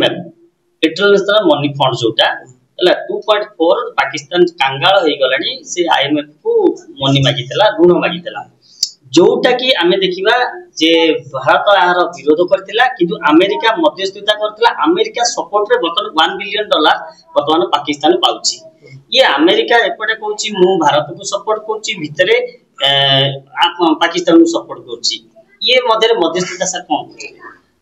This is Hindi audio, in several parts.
IMF इंटरनेशनल मनी फंड जोटा है 2.4 पाकिस्तान कांगाल हो गलानी से IMF को मनी मागितला ऋण मागितला जोटा कि आमे देखिबा जे भारत यार विरोध करथिला किंतु अमेरिका मध्यस्थता करथिला अमेरिका सपोर्ट रे बर्तमान $1 बिलियन बर्तमान पाकिस्तान पाउची ये अमेरिका एपटे कहूची मु भारत को सपोर्ट करची भितरे पाकिस्तान को सपोर्ट करची ये मध्यस्थता सर कोन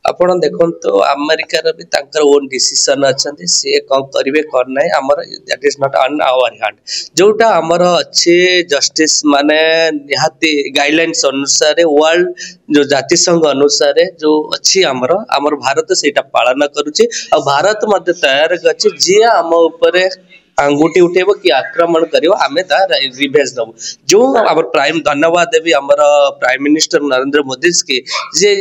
आपण देखंतो अमेरिकार भी तांकर ओन डिसीजन अछंती से कम करिवे कर नै हमर that is not on our hand जोटा हमर अच्छे जस्टिस माने निहाती गाइडलाइंस अनुसार वर्ल्ड जो जाति संघ अनुसार जो अच्छी हमर भारत सेटा पालन करूची और भारत मध्य तैयार अछि जे हम ऊपर अंगूठी उठेबो कि आक्रमण करियो हमें ता रिवेंज दबो जो हमर प्राइम धन्यवाद देबी हमर प्राइम मिनिस्टर नरेंद्र मोदी के जे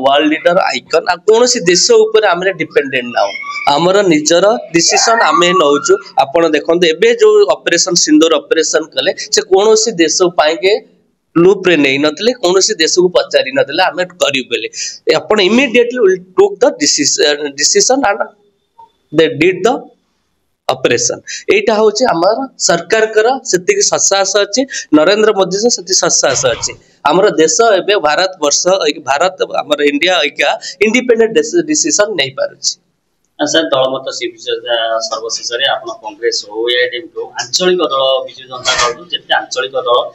वर्ल्ड लीडर आइकन कोन सी देश ऊपर हमरे डिपेंडेंट ना हमर निजर डिसीजन हमें नउछु आपण देखंत एबे जो ऑपरेशन सिंदूर ऑपरेशन कले से कोन सी देश पाएके लूप रे नहीं नतले कोन सी देश को पचारी नतले हमें करियो बेले आपण immediately will took the decision and they did the operation एटा होचे हमर सरकार कर सेति ससास अछि नरेंद्र मोदी से सेति ससास अछि हमर देश एबे भारत वर्ष भारत हमर इंडिया एका इंडिपेंडेंट डिसीजन नै पारुछि सर दलमत सर्वशेष रे आपण कांग्रेस हो एआईएमके को आंचलिक दल विजय जनता दल जेते आंचलिक दल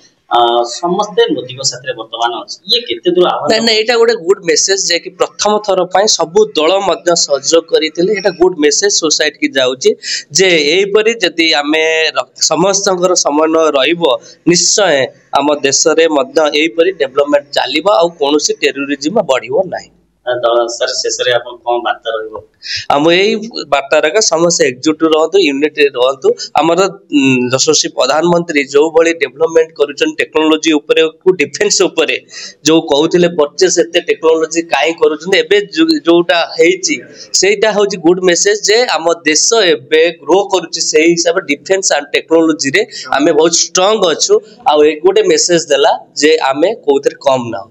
समस्ते मोदी को साथ वर्तमान ये केते दूर आवाज नहीं एटा गोटे गुड मेसेज जे कि प्रथम थर पय सब दल मध्य सहयोग करितले एटा गुड मेसेज सोसाइटी की जाउची जे एई परि जदी हमें समस्तकर समन्वय रहइबो निश्चय हम देश रे मध्य एई परि डेवलपमेंट चालिबा आ कोनोसी टेररिज्म बढ़िबो नाही सर शेष रे आपण कोन बात रहइबो हम एई बात रका समस्त एकजुट रहतु यूनिट रहतु हमर यशस्वी प्रधानमंत्री जो बड़ी डेवलपमेंट करूछन टेक्नोलॉजी ऊपर को डिफेंस ऊपर जो कहउथिले परचेस एते टेक्नोलॉजी काई करूछन एबे जोटा हेची सेटा होची गुड मेसेज जे हम देश एबे ग्रो करूची सेही हिसाब डिफेंस एंड टेक्नोलॉजी रे हमें बहुत स्ट्रांग अछु आ एक गोटे मेसेज देला जे हमें कोथरे कम ना